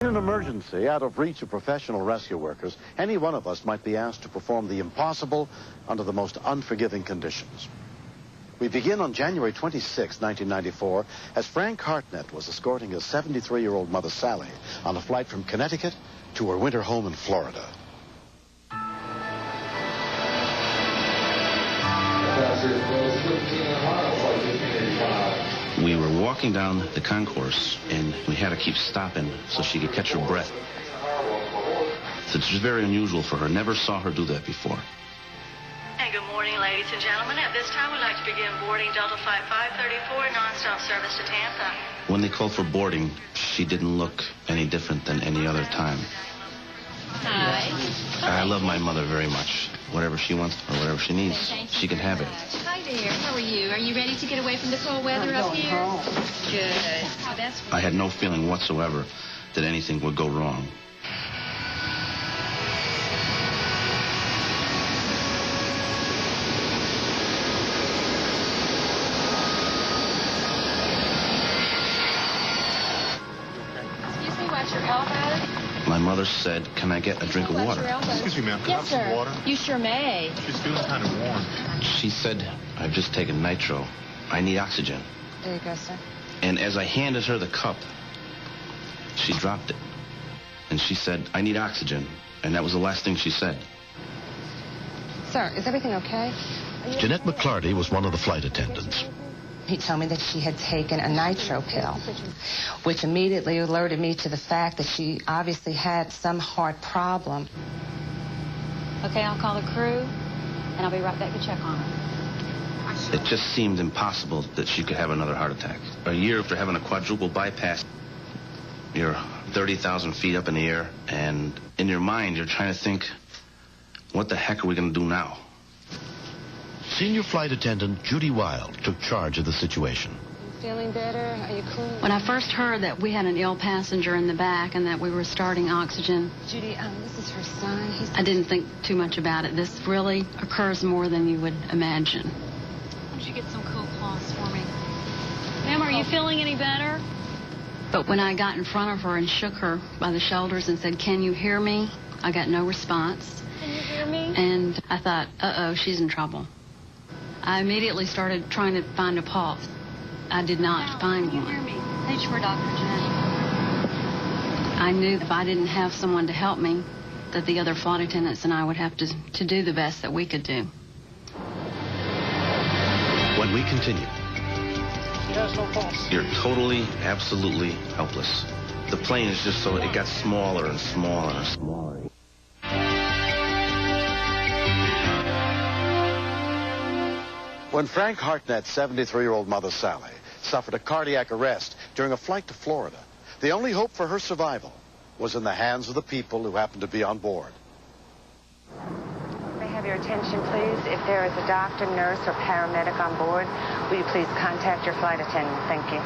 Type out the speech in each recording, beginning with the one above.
In an emergency, out of reach of professional rescue workers, any one of us might be asked to perform the impossible under the most unforgiving conditions. We begin on January 26, 1994, as Frank Hartnett was escorting his 73-year-old mother, Sally, on a flight from Connecticut to her winter home in Florida. We were walking down the concourse, and we had to keep stopping so she could catch her breath. So it's very unusual for her. Never saw her do that before. And good morning, ladies and gentlemen. At this time, we'd like to begin boarding Delta Flight 534, nonstop service to Tampa. When they called for boarding, she didn't look any different than any other time. Hi. I love my mother very much. Whatever she wants or whatever she needs, she can have it. Hi there. How are you? Are you ready to get away from the cold weather up here? Good. That's I had no feeling whatsoever that anything would go wrong. Excuse me, watch your elbow. My mother said, "Can I get a drink of Watch water?" your elbow. Excuse me, ma'am. Can I Yes, have some sir. water? You sure may. She's feeling kind of warm. She said, "I've just taken nitro. I need oxygen." There you go, sir. And as I handed her the cup, she dropped it. And she said, "I need oxygen." And that was the last thing she said. Sir, is everything okay? Jeanette McClarty was one of the flight attendants. He told me that she had taken a nitro pill, which immediately alerted me to the fact that she obviously had some heart problem. Okay, I'll call the crew, and I'll be right back to check on her. It just seemed impossible that she could have another heart attack. A year after having a quadruple bypass, you're 30,000 feet up in the air, and in your mind, you're trying to think, what the heck are we going to do now? Senior flight attendant Judy Wild took charge of the situation. Feeling better? Are you cool? When I first heard that we had an ill passenger in the back and that we were starting oxygen, Judy, this is her son. I didn't think too much about it. This really occurs more than you would imagine. Why don't you get some cool cloths for me? Ma'am, are you feeling any better? But when I got in front of her and shook her by the shoulders and said, "Can you hear me?" I got no response. Can you hear me? And I thought, uh-oh, she's in trouble. I immediately started trying to find a pulse. I did not find one. Hear me? Page for Dr. Jeanette. I knew if I didn't have someone to help me, that the other flight attendants and I would have to do the best that we could do. When we continue, You're totally, absolutely helpless. The plane is just so, it got smaller and smaller and smaller. When Frank Hartnett's 73-year-old mother, Sally, suffered a cardiac arrest during a flight to Florida, the only hope for her survival was in the hands of the people who happened to be on board. May I have your attention, please? If there is a doctor, nurse, or paramedic on board, will you please contact your flight attendant? Thank you.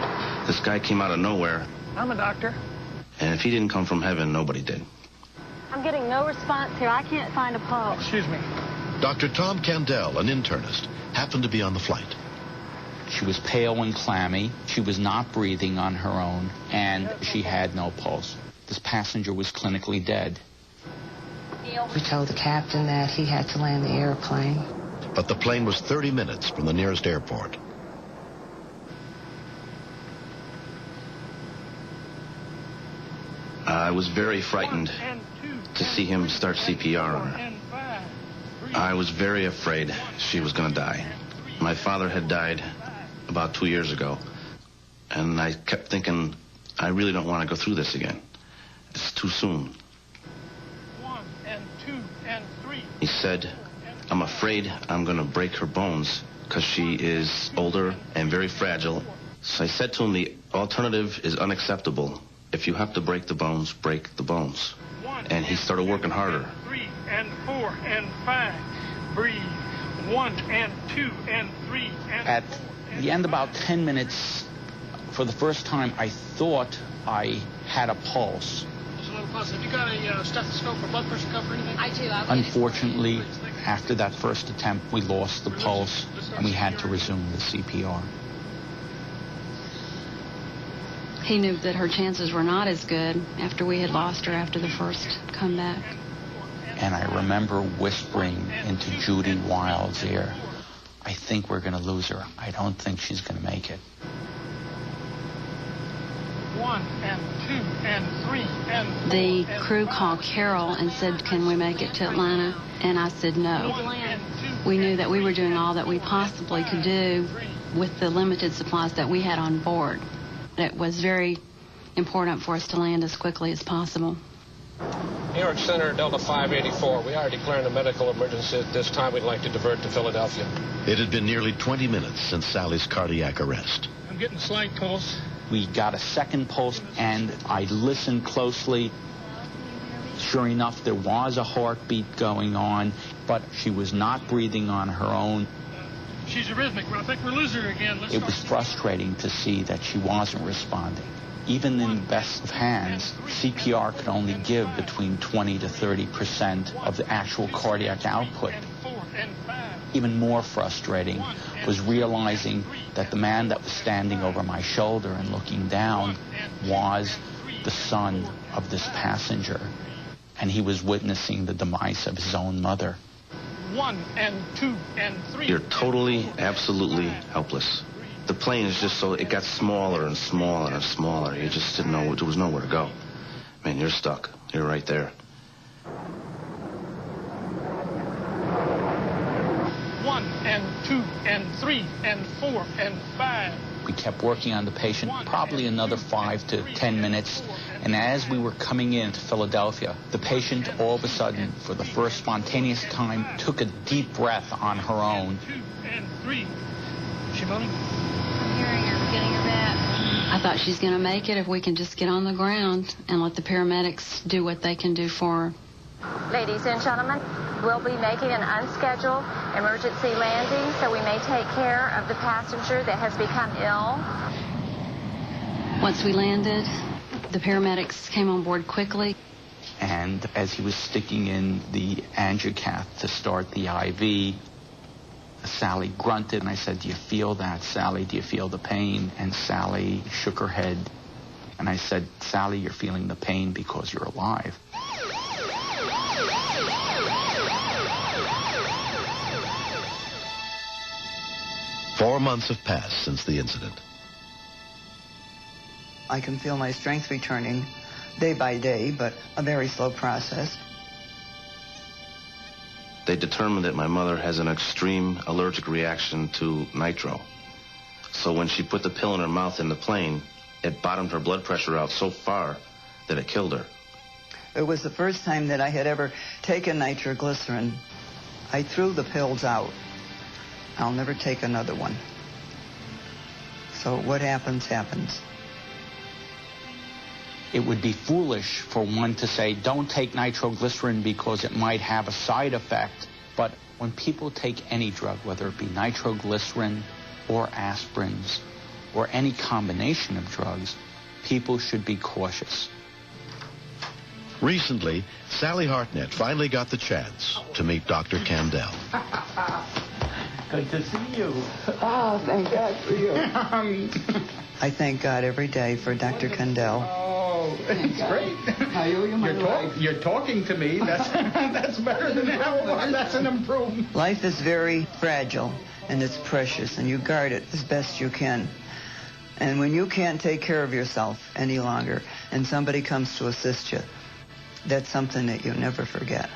This guy came out of nowhere, I'm a doctor. and if he didn't come from heaven, nobody did. I'm getting no response here. I can't find a pulse. Excuse me. Dr. Tom Candell, an internist, happened to be on the flight. She was pale and clammy. She was not breathing on her own, and she had no pulse. This passenger was clinically dead. We told the captain that he had to land the airplane. But the plane was 30 minutes from the nearest airport. I was very frightened to see him start CPR on her. I was very afraid she was going to die. My father had died about 2 years ago, and I kept thinking, I really don't want to go through this again. It's too soon. 1 and 2 and 3. He said, "I'm afraid I'm going to break her bones because she is older and very fragile." So I said to him, the alternative is unacceptable. If you have to break the bones, break the bones. And he started working harder. 3 and 4 and 5. Breathe. 1 and 2 and 3 and At 4 the end, about 10 minutes, for the first time, I thought I had a pulse. Just a little pause. Have you got a stethoscope or blood pressure cuff or anything? I do. Unfortunately, after that first attempt, we lost the pulse, and we had to resume the CPR. He knew that her chances were not as good after we had lost her after the first comeback. And I remember whispering into Judy Wild's ear, I think we're going to lose her. I don't think she's going to make it. 1 and 2 and 3 and 4. The crew called Carol and said, can we make it to Atlanta? And I said no. We knew that we were doing all that we possibly could do with the limited supplies that we had on board. It was very important for us to land as quickly as possible. New York Center, Delta 584. We are declaring a medical emergency at this time. We'd like to divert to Philadelphia. It had been nearly 20 minutes since Sally's cardiac arrest. I'm getting a slight pulse. We got a second pulse, and I listened closely. Sure enough, there was a heartbeat going on, but she was not breathing on her own. She's arrhythmic. I think we're losing her again. It was frustrating to see that she wasn't responding. Even in the best of hands, CPR could only give between 20 to 30% of the actual cardiac output. Even more frustrating was realizing that the man that was standing over my shoulder and looking down was the son of this passenger, and he was witnessing the demise of his own mother. 1 and 2 and 3. You're totally, absolutely helpless. The plane is just so, it got smaller and smaller and smaller. You just didn't know, there was nowhere to go. Man, you're stuck. You're right there. 1 and 2 and 3 and 4 and 5. We kept working on the patient, probably another 5 to 10 minutes. And as we were coming into Philadelphia, the patient all of a sudden, for the first spontaneous time, took a deep breath on her own. 2 and 3. Is she moaning? I'm hearing her. We're getting her back. I thought she's going to make it if we can just get on the ground and let the paramedics do what they can do for her. Ladies and gentlemen, we'll be making an unscheduled emergency landing, so we may take care of the passenger that has become ill. Once we landed, the paramedics came on board quickly. And as he was sticking in the angiocath to start the IV, Sally grunted, and I said, do you feel that, Sally? Do you feel the pain? And Sally shook her head. And I said, Sally, you're feeling the pain because you're alive. Four months have passed since the incident. I can feel my strength returning day by day, but a very slow process. They determined that my mother has an extreme allergic reaction to nitro. So when she put the pill in her mouth in the plane, it bottomed her blood pressure out so far that it killed her. It was the first time that I had ever taken nitroglycerin. I threw the pills out. I'll never take another one. So what happens, happens. It would be foolish for one to say, don't take nitroglycerin because it might have a side effect. But when people take any drug, whether it be nitroglycerin or aspirins or any combination of drugs, people should be cautious. Recently, Sally Hartnett finally got the chance to meet Dr. Kandel. Good to see you. Oh, thank God for you. I thank God every day for Dr. Kandel. Oh, it's great. I owe you my life. You're talking to me. That's better than how it was. That's an improvement. Life is very fragile, and it's precious, and you guard it as best you can. And when you can't take care of yourself any longer, and somebody comes to assist you, that's something that you never forget.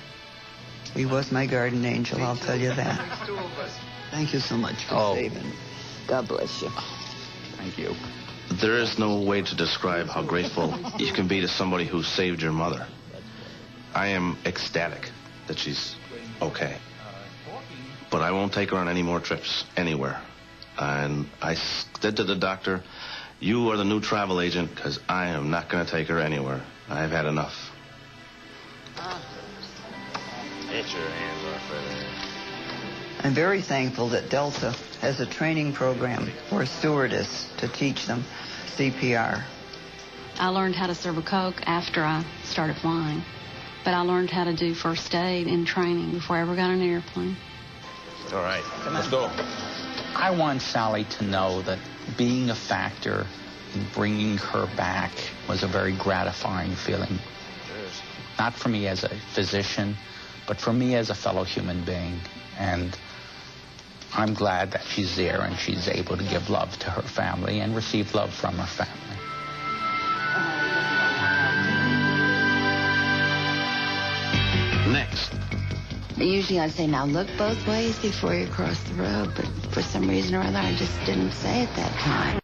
He was my guardian angel, I'll tell you that. Thank you so much for saving. God bless you. Thank you. There is no way to describe how grateful you can be to somebody who saved your mother. I am ecstatic that she's okay. But I won't take her on any more trips anywhere. And I said to the doctor, you are the new travel agent because I am not going to take her anywhere. I've had enough. Get your hands off her. I'm very thankful that Delta has a training program for a stewardess to teach them CPR. I learned how to serve a Coke after I started flying, but I learned how to do first aid in training before I ever got on an airplane. All right, let's go. I want Sally to know that being a factor bringing her back was a very gratifying feeling. Not for me as a physician, but for me as a fellow human being. And I'm glad that she's there and she's able to give love to her family and receive love from her family. Next. Usually I'd say, now look both ways before you cross the road, but for some reason or other I just didn't say it that time.